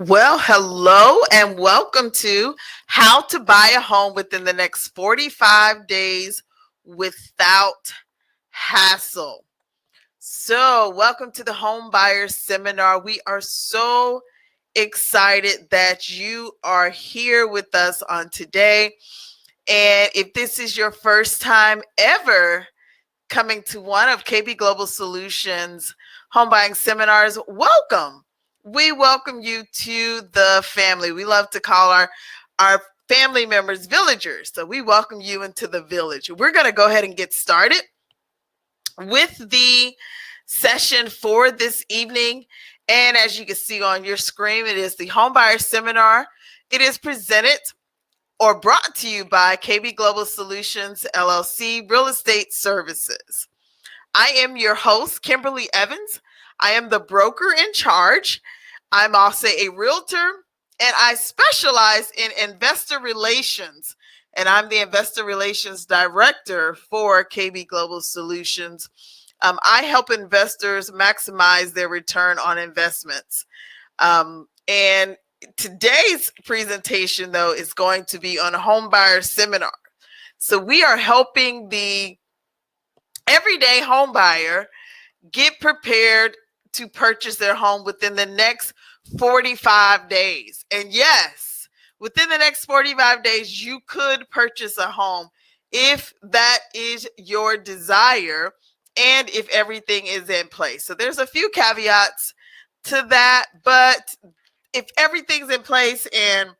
Well, hello and welcome to How to Buy a Home Within the Next 45 Days Without Hassle. So, welcome to the Home Buyers Seminar. We are so excited that you are here with us on today. And if this is your first time ever coming to one of KB Global Solutions home buying seminars, welcome. We welcome you to the family. We love to call our family members villagers. So we welcome you into the village. We're going to go ahead and get started with the session for this evening. And as you can see on your screen, it is the Home Buyer Seminar. It is presented or brought to you by KB Global Solutions, LLC, Real Estate Services. I am your host, Kimberly Evans. I am the broker in charge. I'm also a realtor, and I specialize in investor relations, and I'm the investor relations director for KB Global Solutions. I help investors maximize their return on investments. And today's presentation, though, is going to be on a home buyer seminar. So we are helping the everyday home buyer get prepared to purchase their home within the next 45 days. And yes, within the next 45 days, you could purchase a home if that is your desire and if everything is in place. So there's a few caveats to that, but if everything's in place and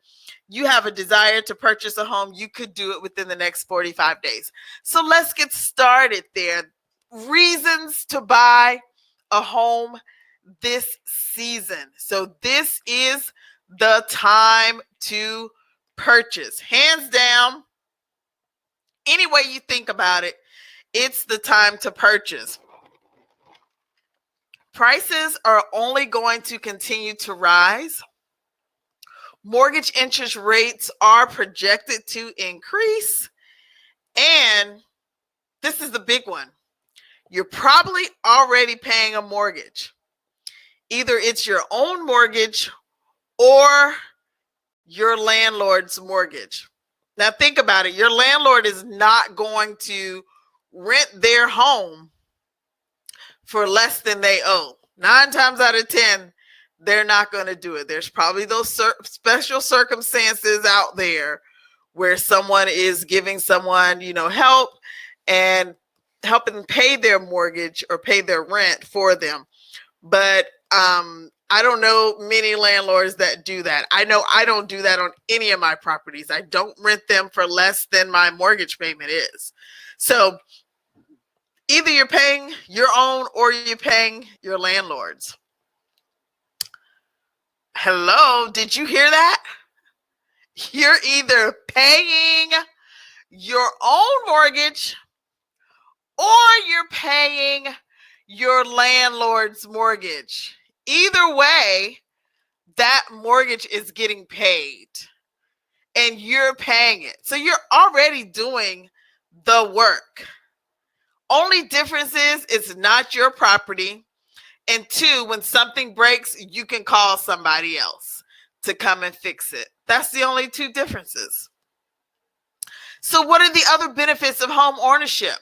you have a desire to purchase a home, you could do it within the next 45 days. So let's get started there. Reasons to buy a home this season. So this is the time to purchase. Hands down, any way you think about it, it's the time to purchase. Prices are only going to continue to rise. Mortgage interest rates are projected to increase. And this is the big one. You're probably already paying a mortgage. Either it's your own mortgage or your landlord's mortgage. Now think about it. Your landlord is not going to rent their home for less than they owe. 9 times out of 10, they're not going to do it. There's probably those special circumstances out there where someone is giving someone, help and helping pay their mortgage or pay their rent for them. But I don't know many landlords that do that. I know I don't do that on any of my properties. I don't rent them for less than my mortgage payment is. So either you're paying your own or you're paying your landlord's. Hello, did you hear that? You're either paying your own mortgage or you're paying your landlord's mortgage. Either way, that mortgage is getting paid and you're paying it. So you're already doing the work. Only difference is it's not your property. And 2, when something breaks, you can call somebody else to come and fix it. That's the only 2 differences. So what are the other benefits of home ownership?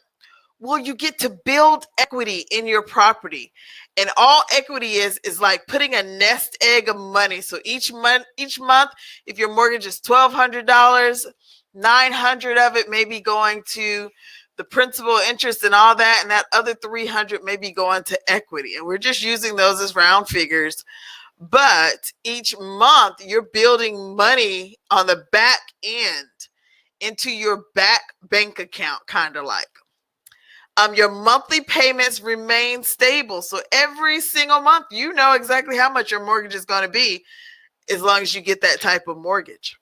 Well, you get to build equity in your property. And all equity is like putting a nest egg of money. So each month, if your mortgage is $1,200, $900 of it may be going to the principal, interest, and all that. And that other $300 may be going to equity. And we're just using those as round figures. But each month, you're building money on the back end into your back bank account, kind of like. Your monthly payments remain stable. So every single month, you know exactly how much your mortgage is going to be as long as you get that type of mortgage.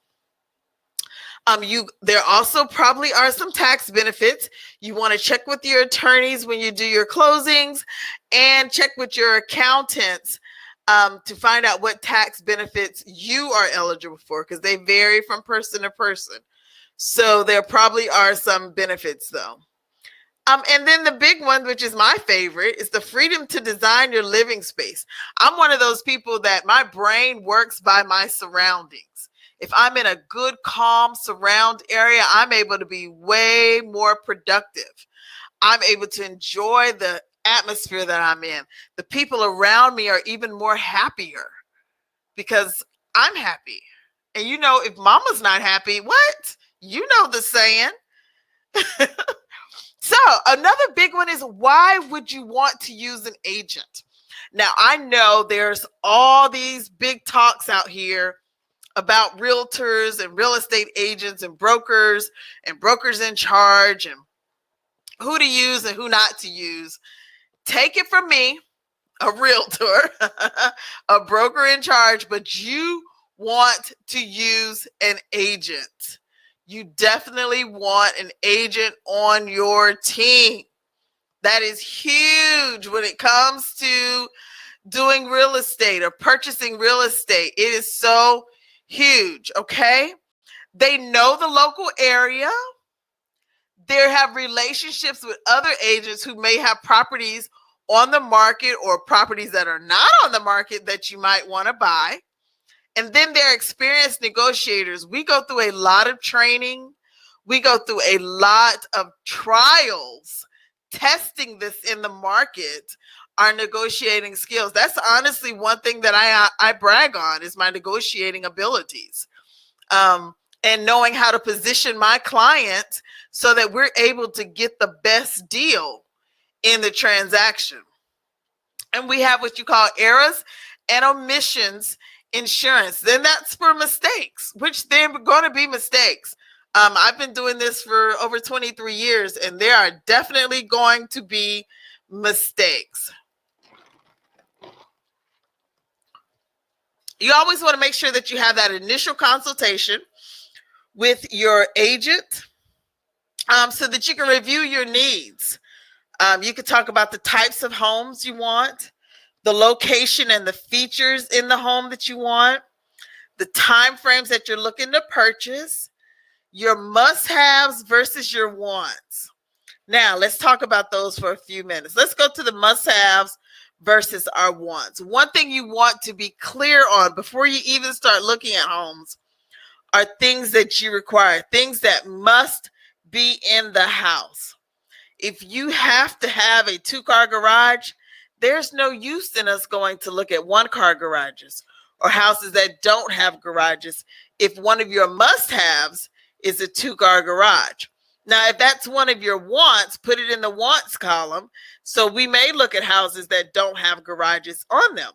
There also probably are some tax benefits. You want to check with your attorneys when you do your closings and check with your accountants to find out what tax benefits you are eligible for, because they vary from person to person. So there probably are some benefits though. And then the big one, which is my favorite, is the freedom to design your living space. I'm one of those people that my brain works by my surroundings. If I'm in a good, calm surround area, I'm able to be way more productive. I'm able to enjoy the atmosphere that I'm in. The people around me are even more happier because I'm happy. And you know, if mama's not happy, what? You know the saying. So another big one is, why would you want to use an agent? Now, I know there's all these big talks out here about realtors and real estate agents and brokers in charge and who to use and who not to use. Take it from me, a realtor, a broker in charge, but you want to use an agent. You definitely want an agent on your team. That is huge when it comes to doing real estate or purchasing real estate. It is so huge, okay? They know the local area. They have relationships with other agents who may have properties on the market or properties that are not on the market that you might want to buy. And then they're experienced negotiators. We go through a lot of training. We go through a lot of trials, testing this in the market, our negotiating skills. That's honestly one thing that I brag on, is my negotiating abilities. And knowing how to position my client so that we're able to get the best deal in the transaction. And we have what you call errors and omissions insurance. Then that's for mistakes, which they're going to be mistakes. I've been doing this for over 23 years, and there are definitely going to be mistakes. You always want to make sure that you have that initial consultation with your agent so that you can review your needs. You can talk about the types of homes you want, the location and the features in the home that you want, the time frames that you're looking to purchase, your must-haves versus your wants. Now, let's talk about those for a few minutes. Let's go to the must-haves versus our wants. One thing you want to be clear on before you even start looking at homes are things that you require, things that must be in the house. If you have to have a 2-car garage, there's no use in us going to look at 1-car garages or houses that don't have garages if one of your must-haves is a 2-car garage. Now, if that's one of your wants, put it in the wants column. So we may look at houses that don't have garages on them.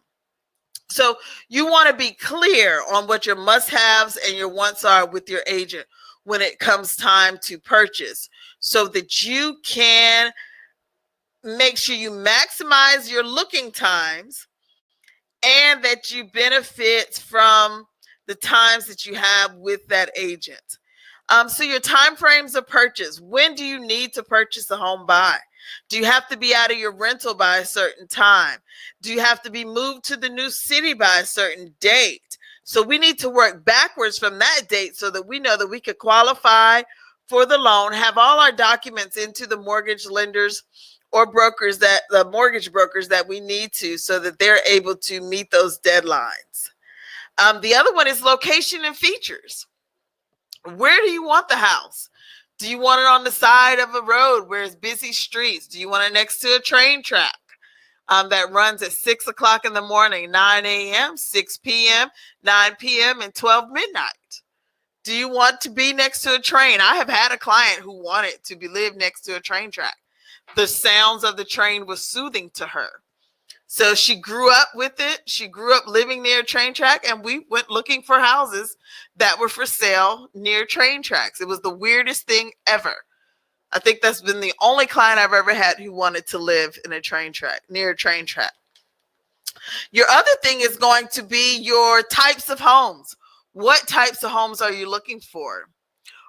So you want to be clear on what your must-haves and your wants are with your agent when it comes time to purchase, so that you can make sure you maximize your looking times and that you benefit from the times that you have with that agent. So your time frames of purchase. When do you need to purchase a home by? Do you have to be out of your rental by a certain time? Do you have to be moved to the new city by a certain date? So we need to work backwards from that date so that we know that we could qualify for the loan, have all our documents into the mortgage lenders or brokers, that the mortgage brokers that we need to, so that they're able to meet those deadlines. The other one is location and features. Where do you want the house? Do you want it on the side of a road where it's busy streets? Do you want it next to a train track that runs at 6 o'clock in the morning, 9 a.m., 6 p.m., 9 p.m., and 12 midnight? Do you want to be next to a train? I have had a client who wanted to live next to a train track. The sounds of the train was soothing to her. So she grew up with it. She grew up living near a train track, and we went looking for houses that were for sale near train tracks. It was the weirdest thing ever. I think that's been the only client I've ever had who wanted to live in a train track, near a train track. Your other thing is going to be your types of homes. What types of homes are you looking for?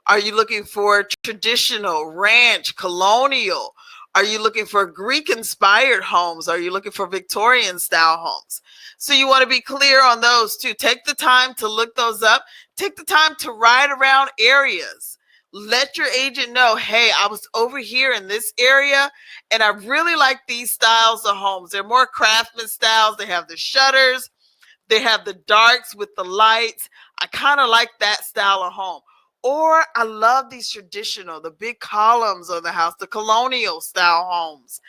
Are you looking for traditional, ranch, colonial? Are you looking for Greek-inspired homes? Are you looking for Victorian-style homes? So you want to be clear on those too. Take the time to look those up. Take the time to ride around areas. Let your agent know, hey, I was over here in this area and I really like these styles of homes. They're more craftsman styles. They have the shutters. They have the darks with the lights. I kind of like that style of home. Or I love these traditional, the big columns of the house, the colonial style homes.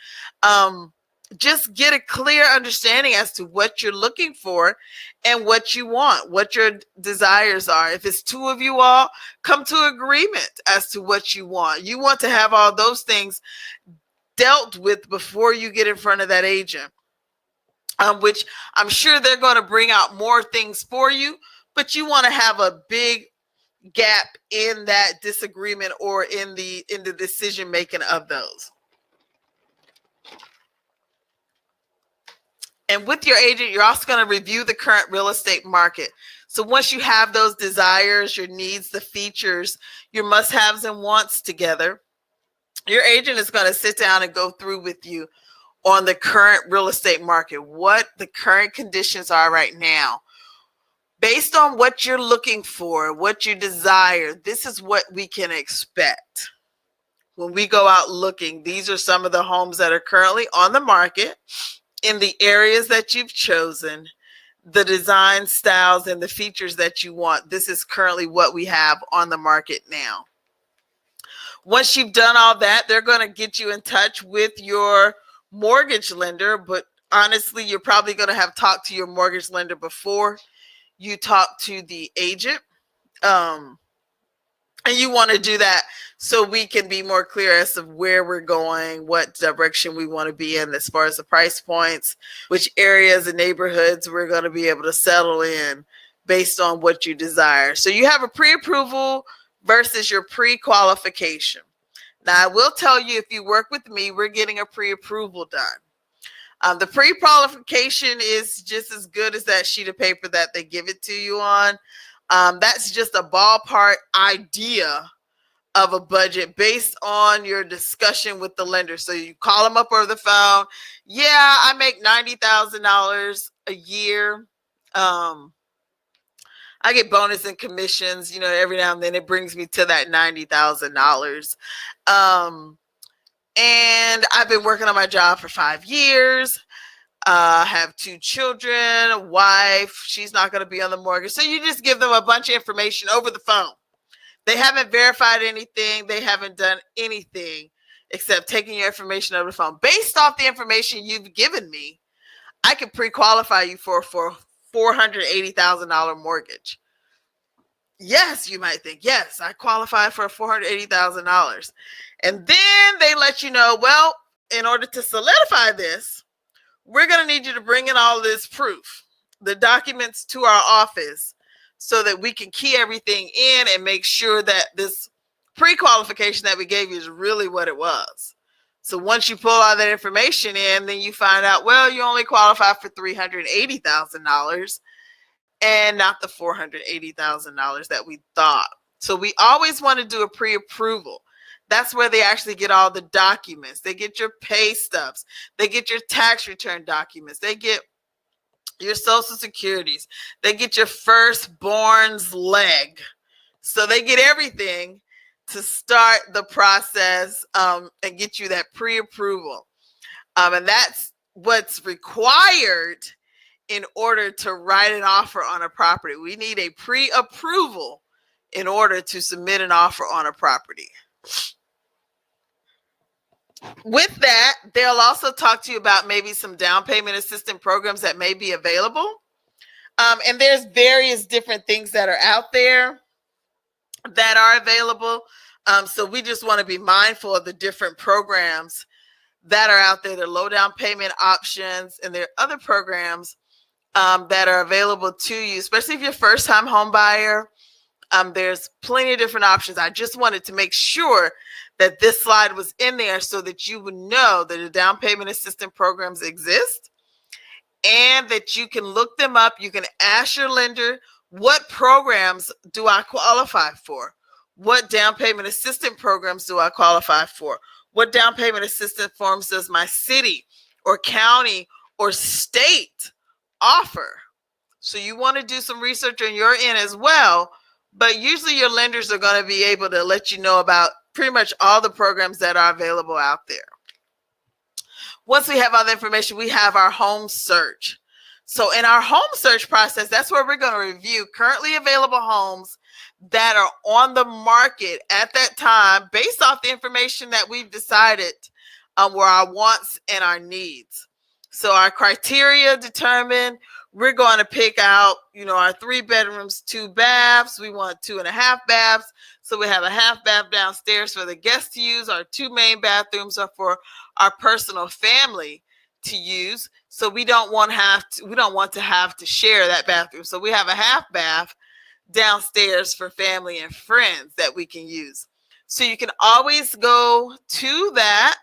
Just get a clear understanding as to what you're looking for and what you want, what your desires are. If it's two of you all, come to agreement as to what you want. You want to have all those things dealt with before you get in front of that agent, which I'm sure they're going to bring out more things for you, but you want to have a big gap in that disagreement or in the decision making of those. And with your agent, you're also going to review the current real estate market. So once you have those desires, your needs, the features, your must-haves and wants together, your agent is going to sit down and go through with you on the current real estate market, what the current conditions are right now. Based on what you're looking for, what you desire, this is what we can expect. When we go out looking, these are some of the homes that are currently on the market in the areas that you've chosen, the design styles and the features that you want. This is currently what we have on the market now. Once you've done all that, they're going to get you in touch with your mortgage lender, but honestly, you're probably going to have talked to your mortgage lender before you talk to the agent. And you want to do that so we can be more clear as to where we're going, what direction we want to be in as far as the price points, which areas and neighborhoods we're going to be able to settle in based on what you desire. So you have a pre-approval versus your pre-qualification. Now, I will tell you, if you work with me, we're getting a pre-approval done. The pre-qualification is just as good as that sheet of paper that they give it to you on. That's just a ballpark idea of a budget based on your discussion with the lender. So you call them up over the phone. Yeah, I make $90,000 a year. I get bonus and commissions, every now and then it brings me to that $90,000. And I've been working on my job for 5 years. Have 2 children, a wife. She's not going to be on the mortgage. So you just give them a bunch of information over the phone. They haven't verified anything. They haven't done anything except taking your information over the phone. Based off the information you've given me, I can pre-qualify you for a $480,000 mortgage. Yes, you might think, yes, I qualify for $480,000. And then they let you know, well, in order to solidify this, we're going to need you to bring in all this proof, the documents to our office so that we can key everything in and make sure that this pre-qualification that we gave you is really what it was. So once you pull all that information in, then you find out, well, you only qualify for $380,000 and not the $480,000 that we thought. So we always want to do a pre-approval. That's where they actually get all the documents. They get your pay stubs. They get your tax return documents. They get your social securities. They get your firstborn's leg. So they get everything to start the process and get you that pre-approval. And that's what's required in order to write an offer on a property. We need a pre-approval in order to submit an offer on a property. With that, they'll also talk to you about maybe some down payment assistance programs that may be available. And there's various different things that are out there that are available. So we just want to be mindful of the different programs that are out there. There are low down payment options, and there are other programs that are available to you, especially if you're a first-time home buyer. There's plenty of different options. I just wanted to make sure that this slide was in there so that you would know that the down payment assistance programs exist and that you can look them up. You can ask your lender, what programs do I qualify for? What down payment assistance programs do I qualify for? What down payment assistance forms does my city or county or state offer? So you want to do some research on your end as well but usually your lenders are going to be able to let you know about pretty much all the programs that are available out there. Once we have all the information, we have our home search. So in our home search process, that's where we're going to review currently available homes that are on the market at that time based off the information that we've decided were our wants and our needs. So our criteria determine, we're going to pick out, our 3 bedrooms, 2 baths. We want 2.5 baths. So we have a half bath downstairs for the guests to use. Our 2 main bathrooms are for our personal family to use. So we don't want to have to share that bathroom. So we have a half bath downstairs for family and friends that we can use. So you can always go to that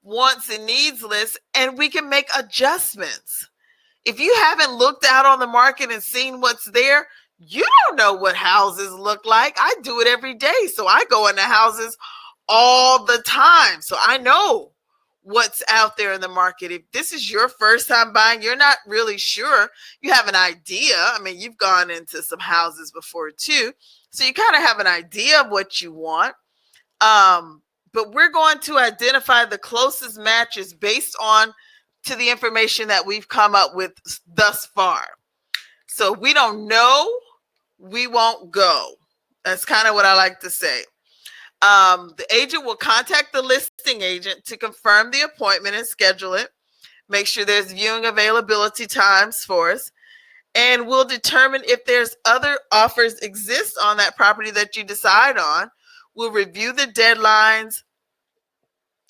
wants and needs list, and we can make adjustments. If you haven't looked out on the market and seen what's there, you don't know what houses look like. I do it every day. So I go into houses all the time. So I know what's out there in the market. If this is your first time buying, you're not really sure. You have an idea. I mean, you've gone into some houses before too. So you kind of have an idea of what you want. But we're going to identify the closest matches based on to the information that we've come up with thus far. So we don't know, we won't go. That's kind of what I like to say. The agent will contact the listing agent to confirm the appointment and schedule it. Make sure there's viewing availability times for us. And we'll determine if there's other offers exist on that property that you decide on. We'll review the deadlines,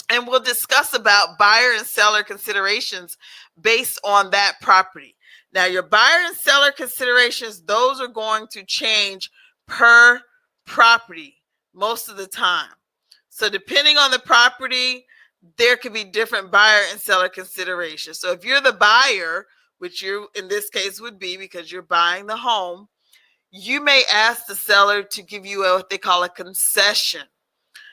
and we'll discuss about buyer and seller considerations based on that property. Now, your buyer and seller considerations, those are going to change per property most of the time. So depending on the property, there could be different buyer and seller considerations. So if you're the buyer, which you in this case would be because you're buying the home, you may ask the seller to give you what they call a concession.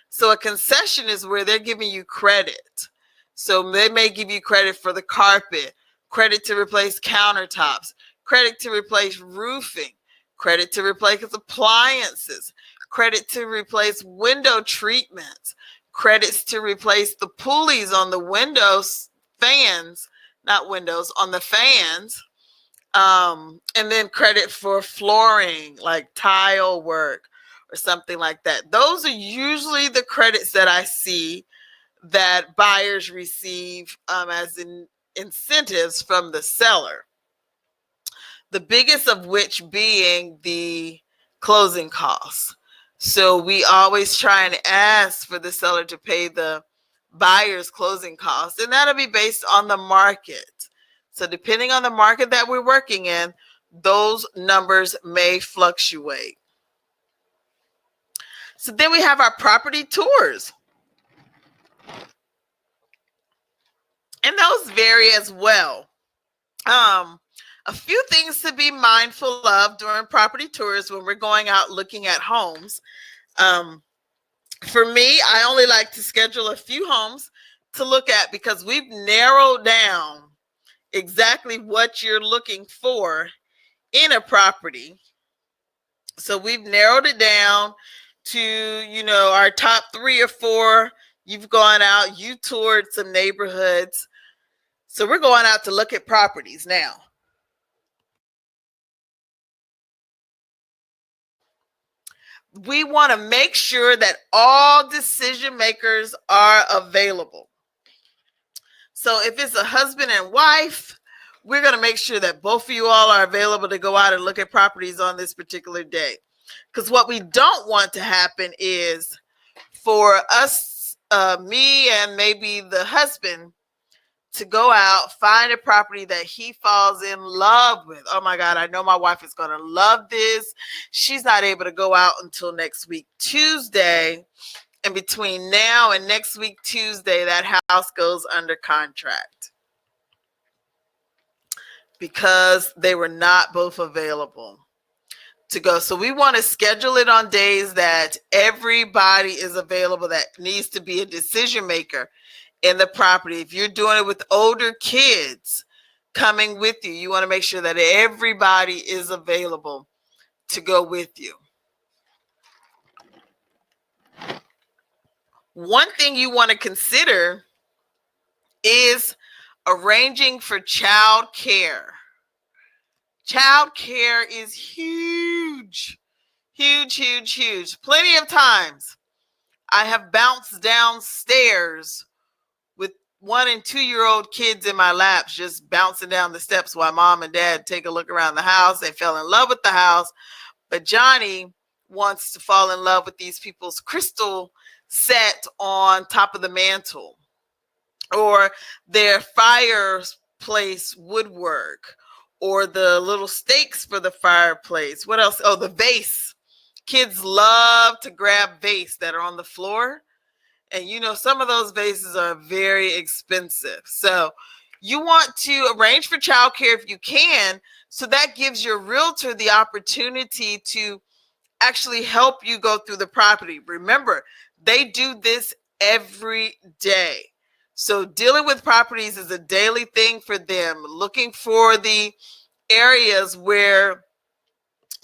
So a concession is where they're giving you credit. So they may give you credit for the carpet, credit to replace countertops, credit to replace roofing, credit to replace appliances, credit to replace window treatments, credits to replace the pulleys on the windows, fans, not windows, on the fans. And then credit for flooring, like tile work or something like that. Those are usually the credits that I see that buyers receive as incentives from the seller. The biggest of which being the closing costs. So we always try and ask for the seller to pay the buyer's closing costs, and that'll be based on the market. So depending on the market that we're working in, those numbers may fluctuate. So then we have our property tours. And those vary as well. A few things to be mindful of during property tours when we're going out looking at homes. For me, I only like to schedule a few homes to look at because we've narrowed down exactly what you're looking for in a property. So we've narrowed it down to, our top 3 or 4. You've gone out, you toured some neighborhoods. So we're going out to look at properties now. We want to make sure that all decision makers are available. So if it's a husband and wife, we're going to make sure that both of you all are available to go out and look at properties on this particular day. Because what we don't want to happen is for us, me and maybe the husband, to go out, find a property that he falls in love with. Oh my God, I know my wife is going to love this. She's not able to go out until next week, Tuesday. And between now and next week, Tuesday, that house goes under contract because they were not both available to go. So we want to schedule it on days that everybody is available that needs to be a decision maker in the property. If you're doing it with older kids coming with you, you want to make sure that everybody is available to go with you. One thing you want to consider is arranging for child care. Child care is huge, huge, huge, huge. Plenty of times I have bounced downstairs with 1 and 2 year old kids in my laps, just bouncing down the steps while mom and dad take a look around the house. They fell in love with the house, but Johnny wants to fall in love with these people's crystal set on top of the mantle, or their fireplace woodwork, or the little stakes for the fireplace. What else? Oh, the vase. Kids love to grab vase that are on the floor. And you know, some of those vases are very expensive. So you want to arrange for childcare if you can. So that gives your realtor the opportunity to actually help you go through the property. Remember, they do this every day. So dealing with properties is a daily thing for them, looking for the areas where,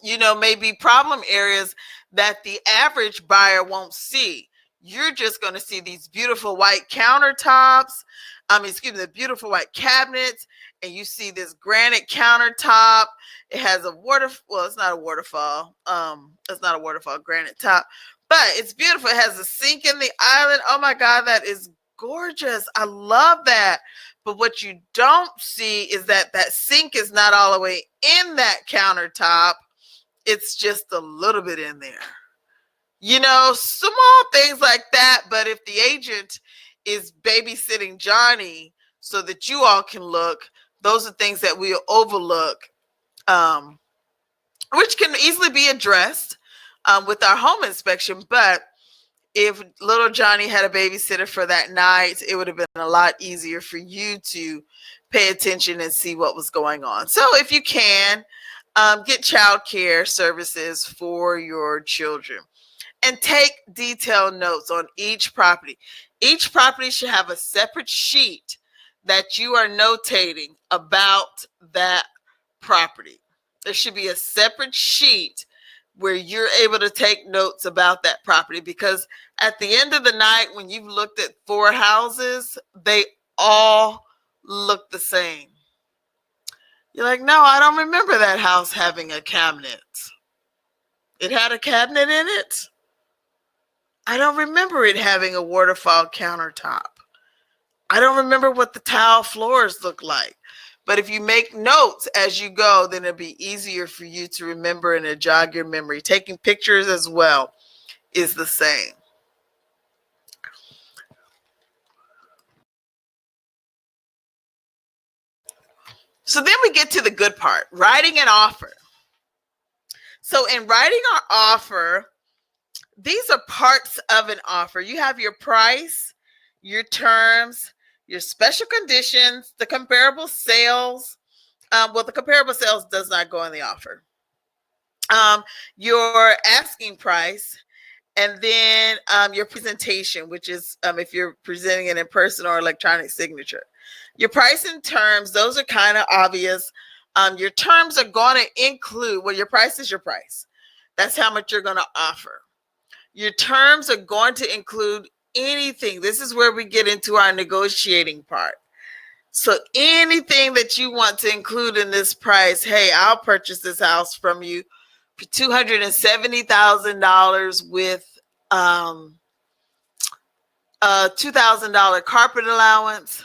you know, maybe problem areas that the average buyer won't see. You're just going to see these beautiful white countertops, the beautiful white cabinets, and you see this granite countertop. It has a it's not a waterfall. It's not a waterfall granite top, but it's beautiful. It has a sink in the island. Oh my God, that is gorgeous. I love that. But what you don't see is that that sink is not all the way in that countertop. It's just a little bit in there. You know, small things like that. But if the agent is babysitting Johnny so that you all can look, those are things that we overlook, which can easily be addressed with our home inspection. But if little Johnny had a babysitter for that night, it would have been a lot easier for you to pay attention and see what was going on. So if you can, get child care services for your children. And take detailed notes on each property. Each property should have a separate sheet that you are notating about that property. There should be a separate sheet where you're able to take notes about that property, because at the end of the night, when you've looked at 4 houses, they all look the same. You're like, no, I don't remember that house having a cabinet. It had a cabinet in it? I don't remember it having a waterfall countertop. I don't remember what the tile floors look like. But if you make notes as you go, then it'll be easier for you to remember and to jog your memory. Taking pictures as well is the same. So then we get to the good part, writing an offer. So in writing our offer, these are parts of an offer. You have your price, your terms, your special conditions, the comparable sales. The comparable sales does not go in the offer. Your asking price, and then your presentation, which is if you're presenting it in person or electronic signature. Your price and terms, those are kind of obvious. Your terms are going to include, well, your price is your price. That's how much you're going to offer. Your terms are going to include anything. This is where we get into our negotiating part. So anything that you want to include in this price, hey, I'll purchase this house from you for $270,000 with a $2,000 carpet allowance,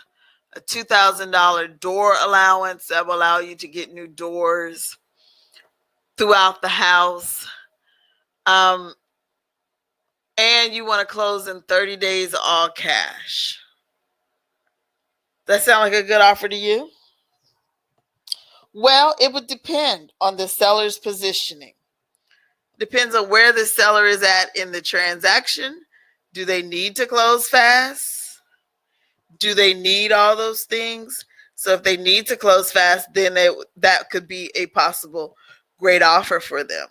a $2,000 door allowance that will allow you to get new doors throughout the house. And you want to close in 30 days all cash. That sound like a good offer to you? Well, it would depend on the seller's positioning. Depends on where the seller is at in the transaction. Do they need to close fast? Do they need all those things? So if they need to close fast, then that could be a possible great offer for them.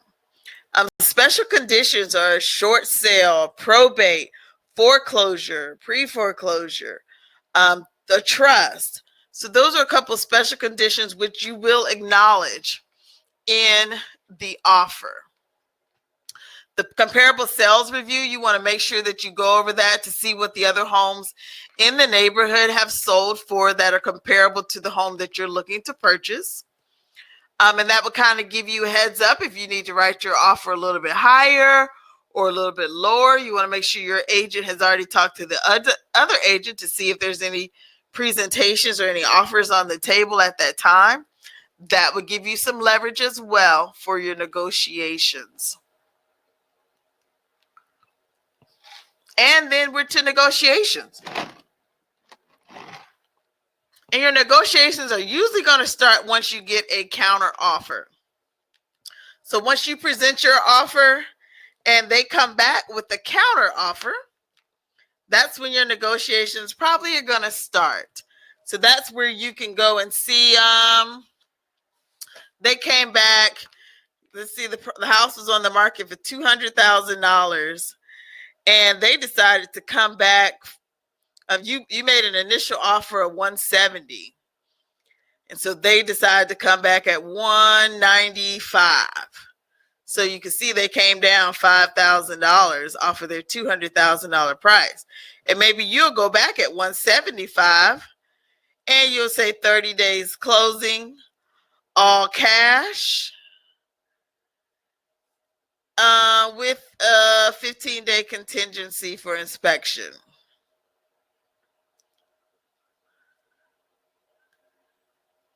Special conditions are short sale, probate, foreclosure, pre-foreclosure, the trust. So those are a couple of special conditions which you will acknowledge in the offer. The comparable sales review, you want to make sure that you go over that to see what the other homes in the neighborhood have sold for that are comparable to the home that you're looking to purchase. And that will kind of give you a heads up if you need to write your offer a little bit higher or a little bit lower. You want to make sure your agent has already talked to the other agent to see if there's any presentations or any offers on the table at that time. That would give you some leverage as well for your negotiations. And then we're to negotiations. And your negotiations are usually going to start once you get a counter offer. So once you present your offer and they come back with the counter offer, that's when your negotiations probably are going to start. So that's where you can go and see, they came back. Let's see, the house was on the market for $200,000. And they decided to come back. You made an initial offer of $170,000, and so they decided to come back at $195,000. So you can see they came down $5,000 off of their $200,000 price. And maybe you'll go back at $175,000, and you'll say 30 days closing, all cash. With a 15-day contingency for inspection.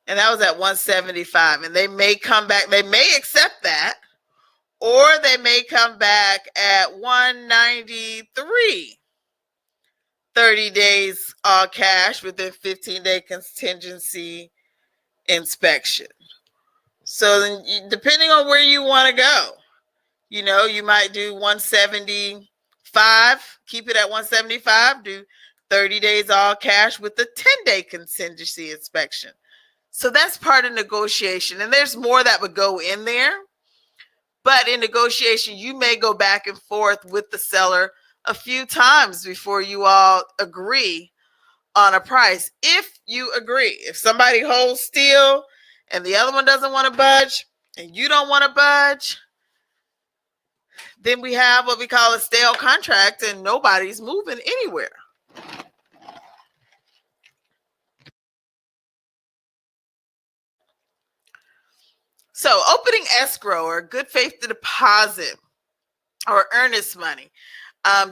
And that was at $175,000. And they may come back, they may accept that, or they may come back at $193,000. 30 days all cash with a 15-day contingency inspection. So then, depending on where you want to go, you know, you might do $175,000, keep it at $175,000, do 30 days all cash with a 10-day contingency inspection. So that's part of negotiation. And there's more that would go in there. But in negotiation, you may go back and forth with the seller a few times before you all agree on a price. If you agree, if somebody holds still and the other one doesn't want to budge and you don't want to budge, then we have what we call a stale contract and nobody's moving anywhere. So opening escrow or good faith deposit or earnest money,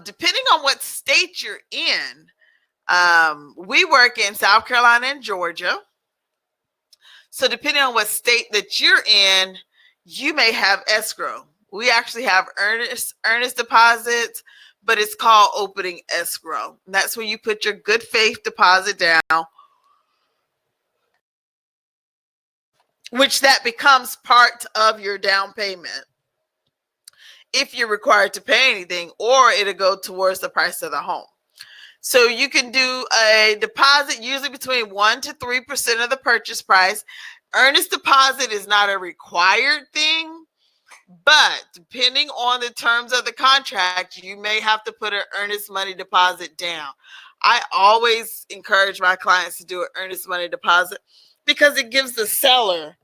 depending on what state you're in, we work in South Carolina and Georgia. So depending on what state that you're in, you may have escrow. We actually have earnest deposits, but it's called opening escrow. And that's when you put your good faith deposit down, which that becomes part of your down payment if you're required to pay anything, or it'll go towards the price of the home. So you can do a deposit usually between 1% to 3% of the purchase price. Earnest deposit is not a required thing, but depending on the terms of the contract, you may have to put an earnest money deposit down. I always encourage my clients to do an earnest money deposit because it gives the seller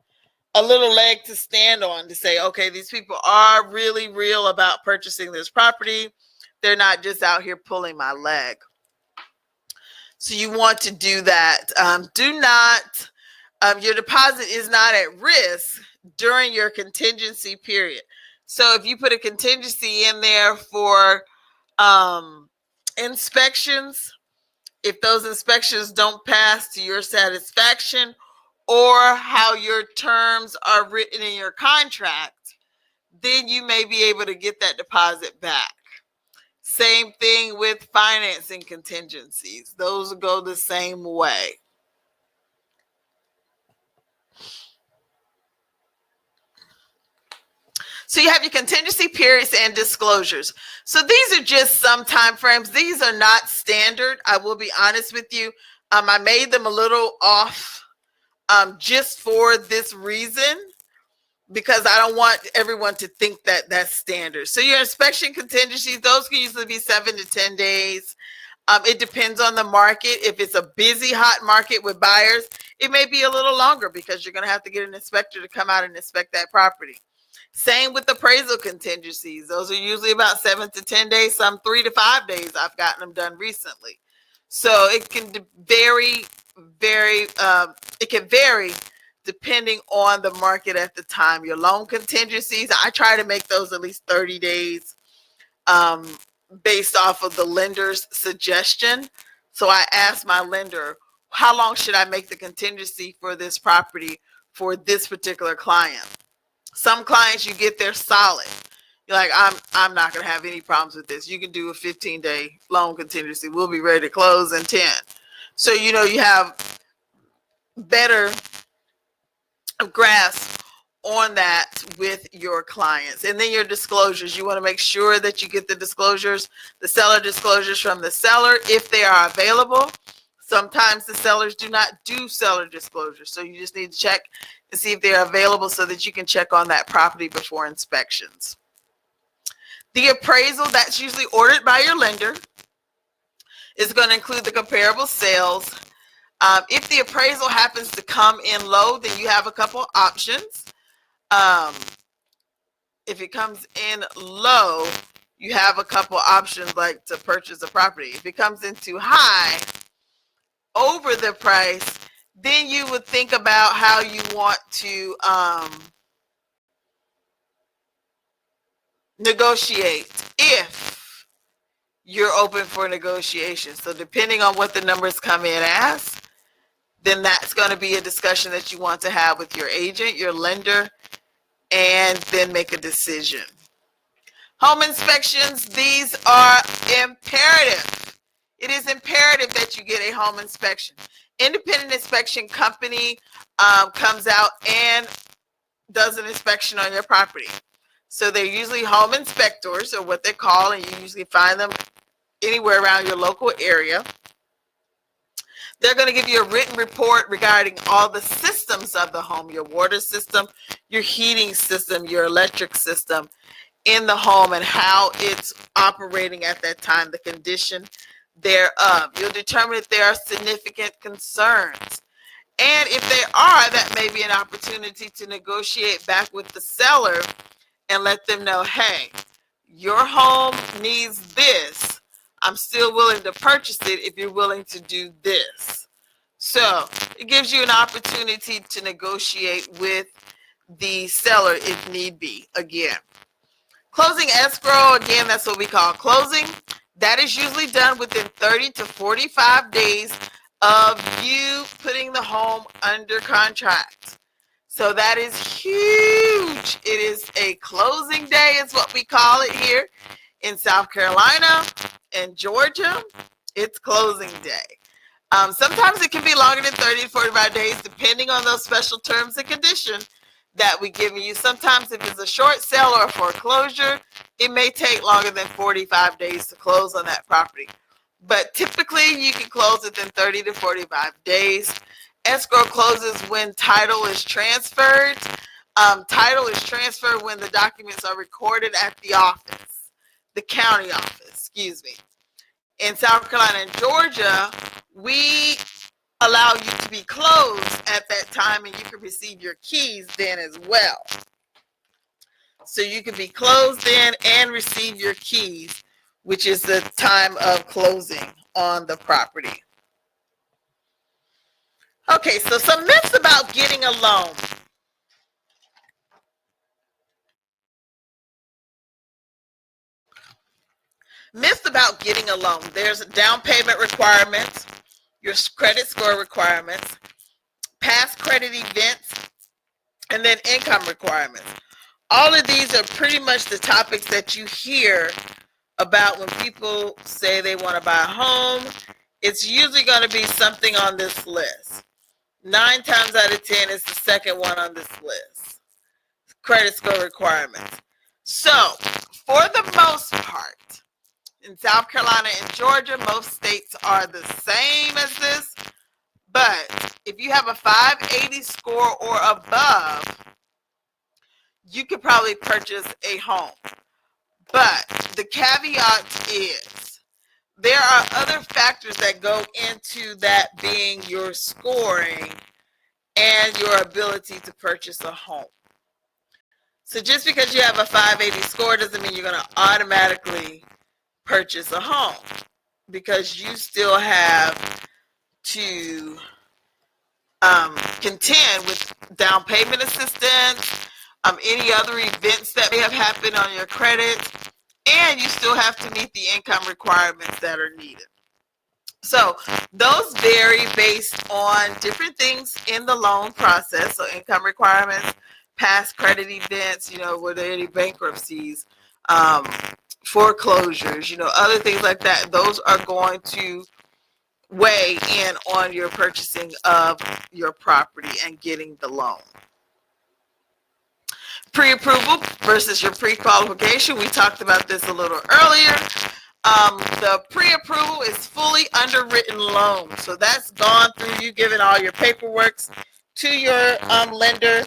a little leg to stand on to say, okay, these people are really real about purchasing this property. They're not just out here pulling my leg. So you want to do that. Your deposit is not at risk during your contingency period. So if you put a contingency in there for inspections, if those inspections don't pass to your satisfaction or how your terms are written in your contract, then you may be able to get that deposit back. Same thing with financing contingencies. Those go the same way. So you have your contingency periods and disclosures. So these are just some time frames. These are not standard. I will be honest with you. I made them a little off just for this reason, because I don't want everyone to think that that's standard. So your inspection contingencies, those can usually be 7 to 10 days. It depends on the market. If it's a busy, hot market with buyers, it may be a little longer because you're going to have to get an inspector to come out and inspect that property. Same with appraisal contingencies. Those are usually about 7 to 10 days, some 3 to 5 days. I've gotten them done recently. So it can vary, it can vary depending on the market at the time. Your loan contingencies, I try to make those at least 30 days based off of the lender's suggestion. So I asked my lender, how long should I make the contingency for this property for this particular client? Some clients, you get there solid. You're like, I'm not going to have any problems with this. You can do a 15-day loan contingency. We'll be ready to close in 10. So, you know, you have better grasp on that with your clients. And then your disclosures, you want to make sure that you get the disclosures, the seller disclosures from the seller if they are available. Sometimes the sellers do not do seller disclosures, so you just need to check and see if they're available so that you can check on that property before inspections. The appraisal, that's usually ordered by your lender, is going to include the comparable sales. If the appraisal happens to come in low, then you have a couple options. If it comes in low, you have a couple options like to purchase a property. If it comes in too high, over the price, then you would think about how you want to negotiate if you're open for negotiation. So depending on what the numbers come in as, then that's going to be a discussion that you want to have with your agent, your lender, and then make a decision. Home inspections, these are imperative. It is imperative that you get a home inspection. Independent inspection company comes out and does an inspection on your property. So they're usually home inspectors, or what they call, and you usually find them anywhere around your local area. They're going to give you a written report regarding all the systems of the home, your water system, your heating system, your electric system in the home, and how it's operating at that time, the condition thereof. You'll determine if there are significant concerns. And if there are, that may be an opportunity to negotiate back with the seller and let them know, hey, your home needs this. I'm still willing to purchase it if you're willing to do this. So it gives you an opportunity to negotiate with the seller if need be. Again, closing escrow, again, that's what we call closing. That is usually done within 30 to 45 days of you putting the home under contract. So that is huge. It is a closing day is what we call it here in South Carolina and Georgia. It's closing day. Sometimes it can be longer than 30 to 45 days depending on those special terms and conditions that we give you. Sometimes if it's a short sale or a foreclosure, it may take longer than 45 days to close on that property. But typically you can close within 30 to 45 days. Escrow closes when title is transferred. Title is transferred when the documents are recorded at the office, the county office, excuse me. In South Carolina and Georgia, we allow you to be closed at that time, and you can receive your keys then as well. So you can be closed in and receive your keys, which is the time of closing on the property. Okay, so some myths about getting a loan. Myths about getting a loan. There's down payment requirements, your credit score requirements, past credit events, and then income requirements. All of these are pretty much the topics that you hear about when people say they want to buy a home. It's usually going to be something on this list. 9 times out of 10 is the second one on this list. Credit score requirements. So, for the most part, in South Carolina and Georgia, most states are the same as this. But if you have a 580 score or above, you could probably purchase a home. But the caveat is there are other factors that go into that being your scoring and your ability to purchase a home. So just because you have a 580 score doesn't mean you're going to automatically purchase a home, because you still have to contend with down payment assistance, any other events that may have happened on your credit, and you still have to meet the income requirements that are needed. So those vary based on different things in the loan process. So income requirements, past credit events, were there any bankruptcies, foreclosures, other things like that. Those are going to weigh in on your purchasing of your property and getting the loan. Pre-approval versus your pre-qualification. We talked about this a little earlier. The pre-approval is fully underwritten loan. So that's gone through you giving all your paperwork to your lender.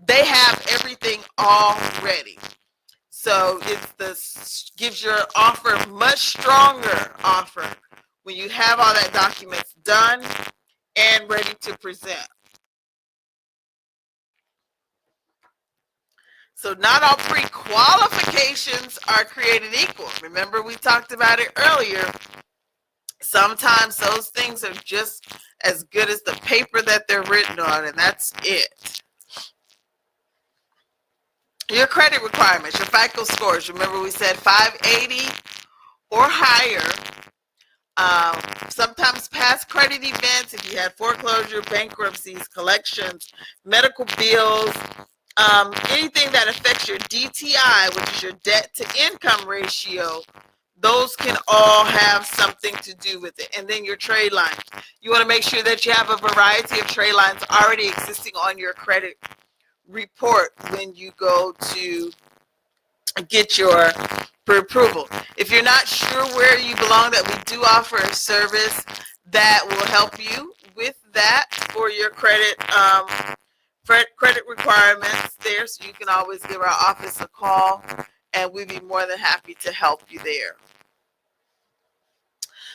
They have everything already. So gives your offer a much stronger offer when you have all that documents done and ready to present. So not all pre-qualifications are created equal. Remember, we talked about it earlier. Sometimes those things are just as good as the paper that they're written on, and that's it. Your credit requirements, your FICO scores. Remember, we said 580 or higher. Sometimes past credit events, if you had foreclosure, bankruptcies, collections, medical bills, anything that affects your DTI, which is your debt to income ratio, those can all have something to do with it. And then your trade lines. You want to make sure that you have a variety of trade lines already existing on your credit report when you go to get your pre-approval. If you're not sure where you belong, that we do offer a service that will help you with that for your credit requirements there. So you can always give our office a call and we'd be more than happy to help you there.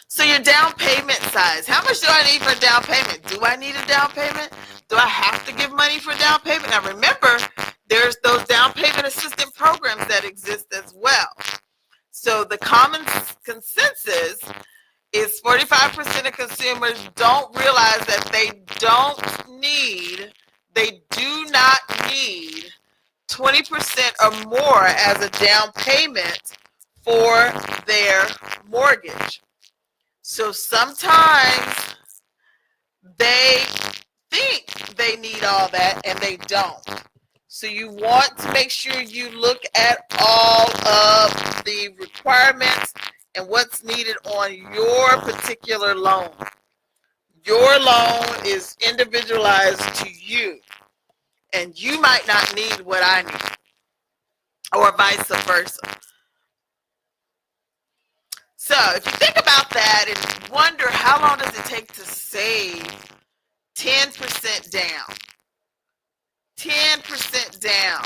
So your down payment size. How much do I need for a down payment? Do I need a down payment? Do I have to give money for down payment? Now remember, there's those down payment assistance programs that exist as well. So the common consensus is 45% of consumers don't realize that they do not need 20% or more as a down payment for their mortgage. So sometimes they think they need all that and they don't. So you want to make sure you look at all of the requirements and what's needed on your particular loan. Your loan is individualized to you, and you might not need what I need, or vice versa. So if you think about that and wonder how long does it take to save 10% down, 10% down.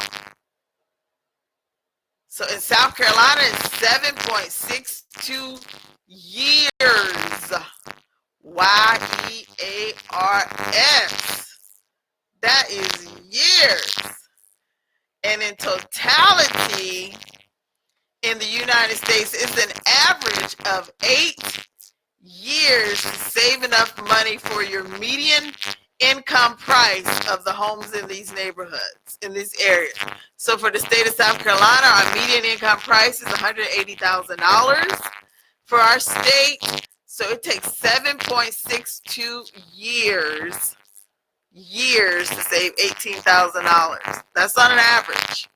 So in South Carolina, it's 7.62 years. Y-E-A-R-S. That is years. And in totality, in the United States, it's an average of 8 years to save enough money for your median income price of the homes in these neighborhoods, in this area. So for the state of South Carolina, our median income price is $180,000 for our state. So it takes 7.62 years to save $18,000. That's on an average.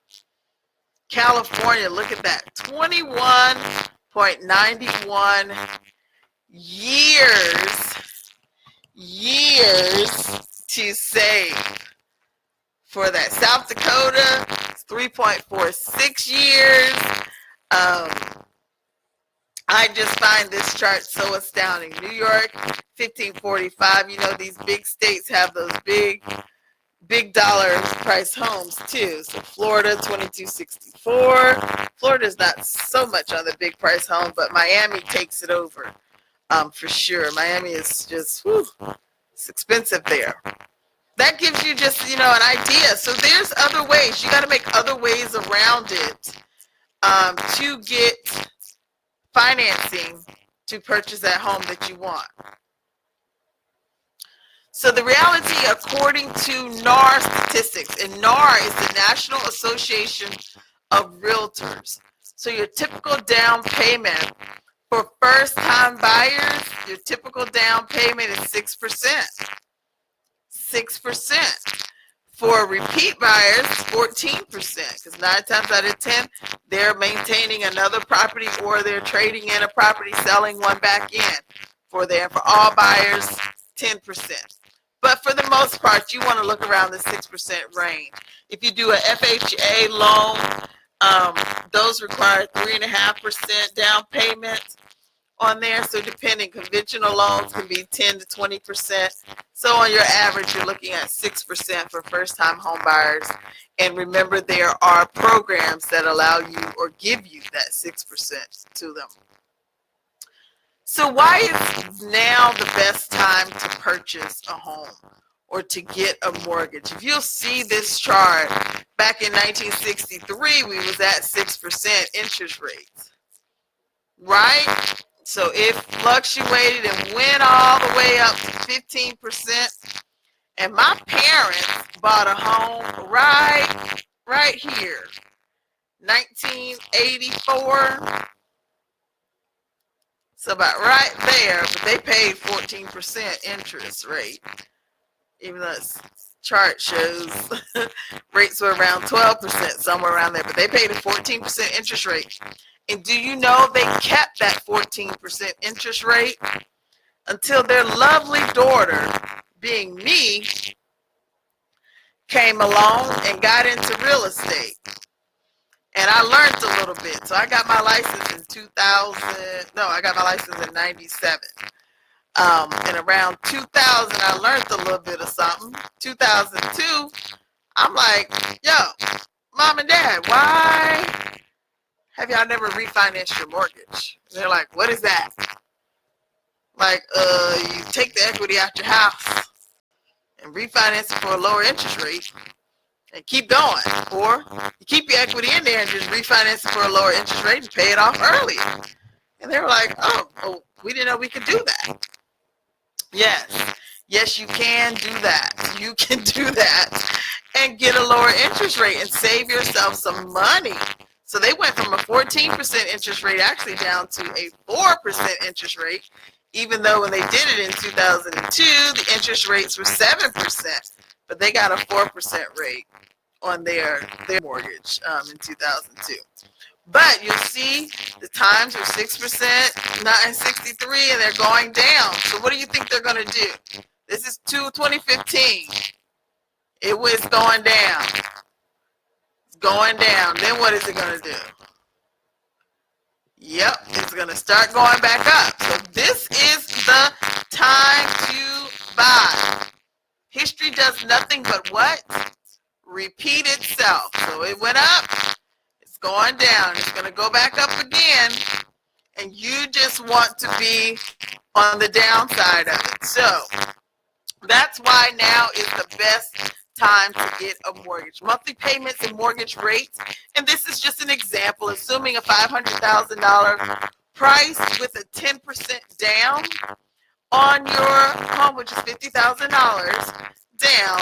California, look at that, 21.91 years to save for that. South Dakota, it's 3.46 years. I just find this chart so astounding. New York, 1545. You know, these big states have those big dollar price homes too. So Florida, 2264. Florida's not so much on the big price home, but Miami takes it over for sure. Miami is just, it's expensive there. that gives you just, you know, an idea. So there's other ways. You got to make other ways around it to get financing to purchase that home that you want. So the reality, according to NAR statistics, and NAR is the National Association of Realtors. So your typical down payment for first-time buyers, your typical down payment is 6%. 6%. For repeat buyers, 14%, because 9 times out of 10, they're maintaining another property or they're trading in a property, selling one back in. For all buyers, 10%. But for the most part, you want to look around the 6% range. If you do a FHA loan, those require 3.5% down payment on there. So depending, conventional loans can be 10 to 20%. So on your average, you're looking at 6% for first-time home buyers. And remember, there are programs that allow you or give you that 6% to them. So why is now the best time to purchase a home or to get a mortgage? If you'll see this chart, back in 1963, we was at 6% interest rates, right? So it fluctuated and went all the way up to 15%. And my parents bought a home right here, 1984. So about right there, but they paid 14% interest rate. Even though this chart shows rates were around 12%, somewhere around there, but they paid a 14% interest rate. And do you know they kept that 14% interest rate until their lovely daughter, being me, came along and got into real estate. And I learned a little bit. So I got my license in 2000. No, I got my license in 97. And around 2000, I learned a little bit of something. 2002, I'm like, yo, mom and dad, why have y'all never refinanced your mortgage? And they're like, what is that? Like, you take the equity out your house and refinance it for a lower interest rate and keep going. Or you keep your equity in there and just refinance it for a lower interest rate and pay it off earlier. And they were like, oh, we didn't know we could do that. Yes, you can do that. You can do that and get a lower interest rate and save yourself some money. So they went from a 14% interest rate actually down to a 4% interest rate, even though when they did it in 2002, the interest rates were 7%, but they got a 4% rate on their mortgage in 2002. But you'll see the times are 6%, 963, and they're going down. So what do you think they're going to do? This is 2015. It was going down. It's going down. Then what is it going to do? Yep, it's going to start going back up. So this is the time to buy. History does nothing but what? Repeat itself. So it went up. It's going down. It's going to go back up again. And you just want to be on the downside of it. So that's why now is the best time to get a mortgage. Monthly payments and mortgage rates. And this is just an example. Assuming a $500,000 price with a 10% down on your home, which is $50,000 down,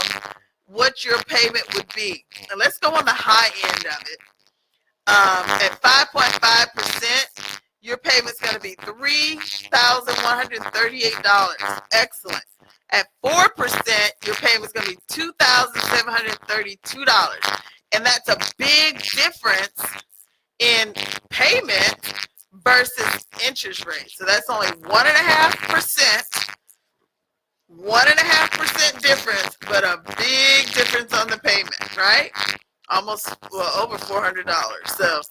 what your payment would be. And let's go on the high end of it. At 5.5%, your payment's going to be $3,138. Excellent. At 4%, your payment's going to be $2,732. And that's a big difference in payment versus interest rate. So that's only 1.5%. 1.5% difference, but a big difference on the payment, right? Almost, well, over $400. So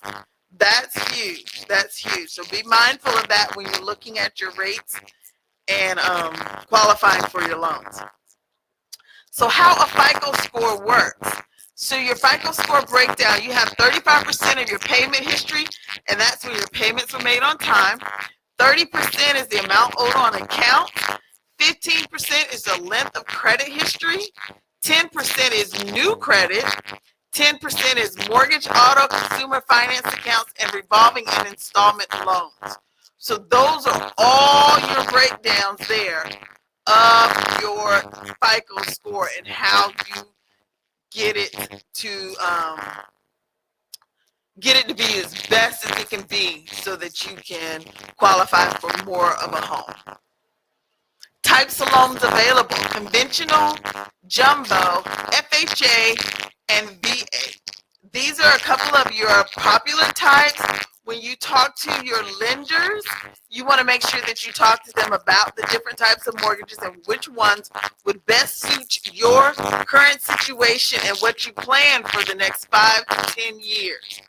that's huge. That's huge. So be mindful of that when you're looking at your rates and qualifying for your loans. So how a FICO score works. So your FICO score breakdown, you have 35% of your payment history, and that's when your payments were made on time. 30% is the amount owed on account. 15% is the length of credit history. 10% is new credit. 10% is mortgage, auto, consumer finance accounts, and revolving and installment loans. So those are all your breakdowns there of your FICO score and how you get it to be as best as it can be so that you can qualify for more of a home. Types of loans available: conventional, jumbo, FHA, and VA. These are a couple of your popular types. When you talk to your lenders, you want to make sure that you talk to them about the different types of mortgages and which ones would best suit your current situation and what you plan for the next 5 to 10 years.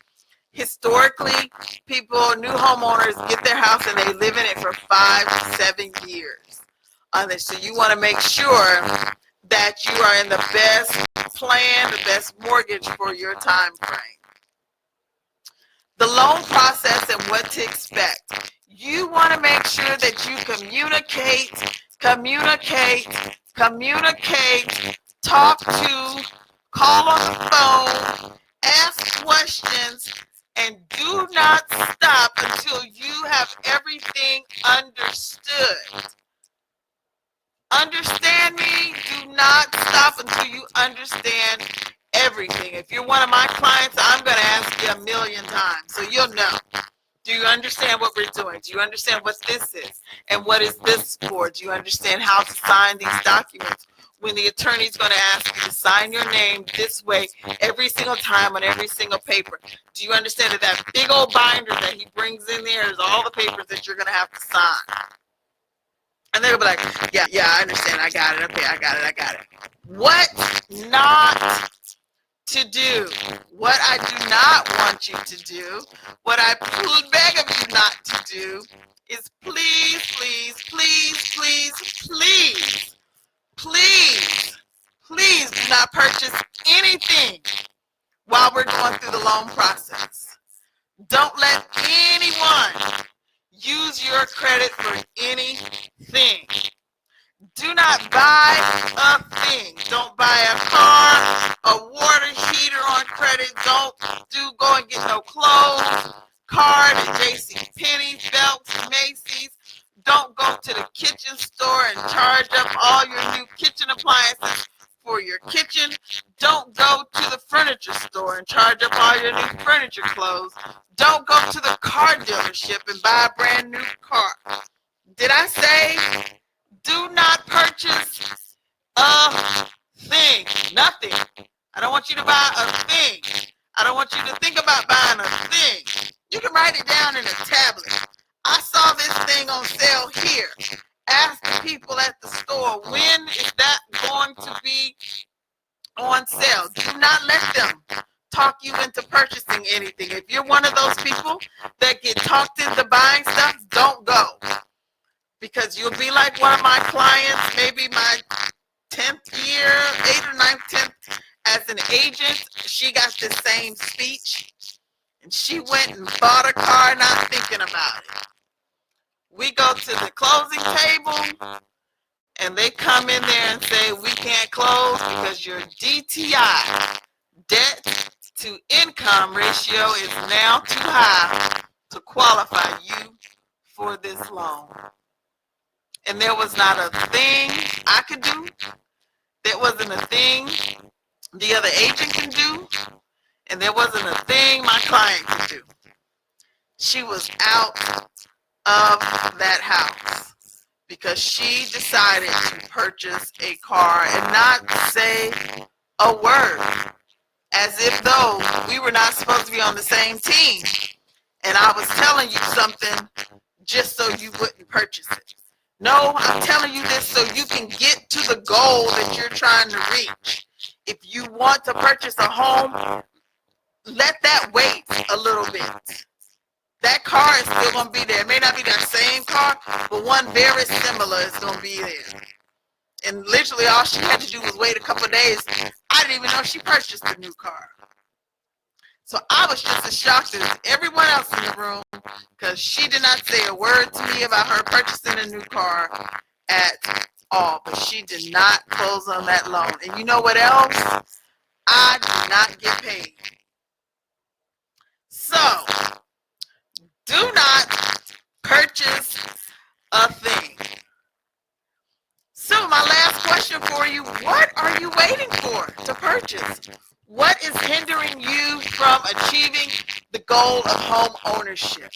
Historically, people, new homeowners, get their house and they live in it for 5 to 7 years. So you want to make sure that you are in the best plan, the best mortgage for your time frame. The loan process and what to expect. You want to make sure that you communicate, talk to, call on the phone, ask questions, and do not stop until you have everything understood. Understand me? Do not stop until you understand everything. If you're one of my clients, I'm going to ask you a million times so you'll know. Do you understand what we're doing? Do you understand what this is? And what is this for? Do you understand how to sign these documents? When the attorney's going to ask you to sign your name this way every single time on every single paper. Do you understand that that big old binder that he brings in there is all the papers that you're going to have to sign? And they'll be like, yeah, I understand. I got it. Okay, I got it. What not to do, what I do not want you to do, what I beg of you not to do is please do not purchase anything while we're going through the loan process. Don't let anyone use your credit for anything. Do not buy a thing. Don't buy a car, a water heater on credit. Don't go and get no clothes, card at JCPenney, Phelps, Macy's. Don't go to the kitchen store and charge up all your new kitchen appliances for your kitchen. Don't go to the furniture store and charge up all your new furniture clothes. Don't go to the car dealership and buy a brand new car. Did I say do not purchase a thing? Nothing. I don't want you to buy a thing. I don't want you to think about buying a thing. You can write it down in a tablet. I saw this thing on sale here. Ask the people at the store, when is that going to be on sale? Do not let them talk you into purchasing anything. If you're one of those people that get talked into buying stuff, don't go. Because you'll be like one of my clients, maybe my 10th year, 8th or 9th, 10th, as an agent. She got the same speech, and she went and bought a car not thinking about it. We go to the closing table, and they come in there and say, we can't close because your DTI, debt to income ratio, is now too high to qualify you for this loan. And there was not a thing I could do. There wasn't a thing the other agent can do. And there wasn't a thing my client could do. She was out of that house because she decided to purchase a car and not say a word, as if though we were not supposed to be on the same team. And I was telling you something just so you wouldn't purchase it. No, I'm telling you this so you can get to the goal that you're trying to reach. If you want to purchase a home, let that wait a little bit. That car is still going to be there. It may not be that same car, but one very similar is going to be there. And literally all she had to do was wait a couple of days. I didn't even know she purchased a new car. So I was just as shocked as everyone else in the room because she did not say a word to me about her purchasing a new car at all, but she did not close on that loan. And you know what else? I did not get paid. So, do not purchase a thing. So my last question for you, what are you waiting for to purchase? What is hindering you from achieving the goal of home ownership?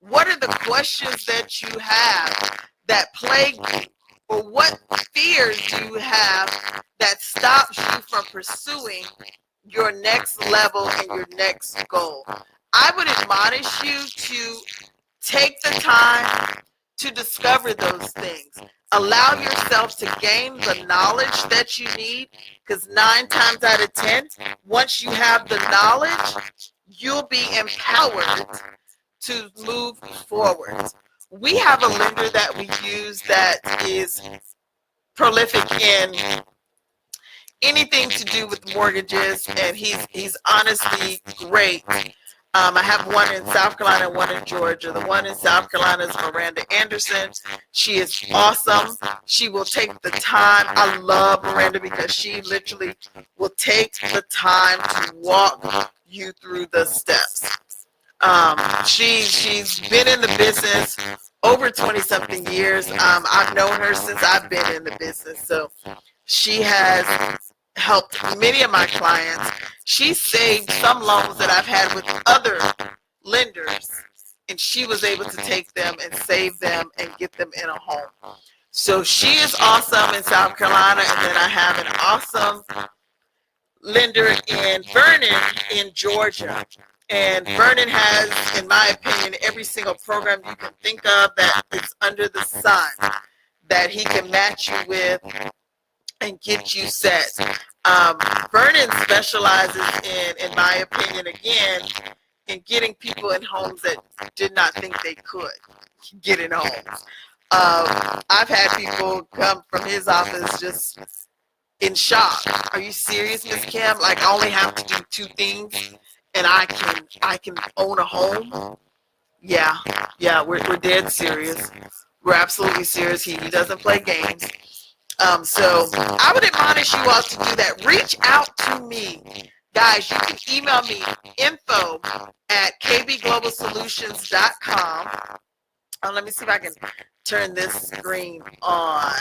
What are the questions that you have that plague you? Or what fears do you have that stops you from pursuing your next level and your next goal? I would admonish you to take the time to discover those things. Allow yourself to gain the knowledge that you need, because 9 times out of 10, once you have the knowledge, you'll be empowered to move forward. We have a lender that we use that is prolific in anything to do with mortgages, and he's honestly great. I have one in South Carolina and one in Georgia. The one in South Carolina is Miranda Anderson. She is awesome. She will take the time. I love Miranda because she literally will take the time to walk you through the steps. She's been in the business over 20-something years. I've known her since I've been in the business. So she has helped many of my clients. She saved some loans that I've had with other lenders, and she was able to take them and save them and get them in a home. So she is awesome in South Carolina, and then I have an awesome lender in Vernon in Georgia. And Vernon has, in my opinion, every single program you can think of that is under the sun that he can match you with and get you set. Vernon specializes in my opinion, again, in getting people in homes that did not think they could get in homes. I've had people come from his office just in shock. Are you serious, Miss Kim? Like, I only have to do 2 things and I can own a home? Yeah, we're dead serious. We're absolutely serious. He doesn't play games. So I would admonish you all to do that. Reach out to me. Guys, you can email me info@kbglobalsolutions.com. Let me see if I can turn this screen on.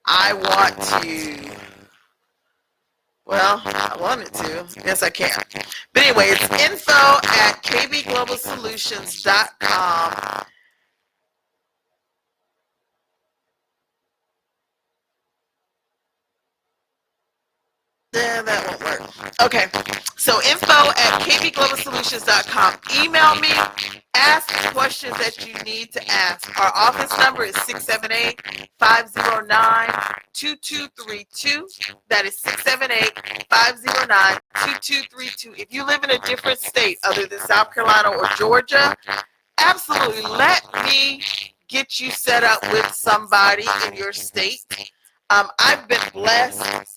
I want to, well, I wanted to. Yes, I can. But anyway, it's info@kbglobalsolutions.com. Yeah, that won't work. Okay, so info@kbglobalsolutions.com. Email me. Ask questions that you need to ask. Our office number is 678-509-2232. That is 678-509-2232. If you live in a different state other than South Carolina or Georgia, absolutely let me get you set up with somebody in your state. I've been blessed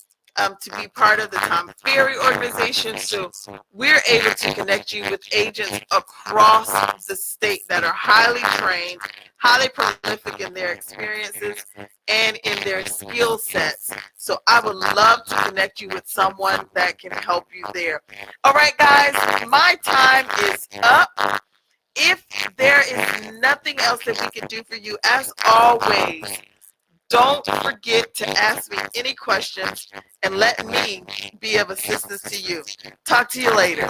to be part of the Tom Ferry organization, so we're able to connect you with agents across the state that are highly trained, highly prolific in their experiences and in their skill sets. So I would love to connect you with someone that can help you there. All right, guys, my time is up. If there is nothing else that we can do for you, as always, don't forget to ask me any questions and let me be of assistance to you. Talk to you later.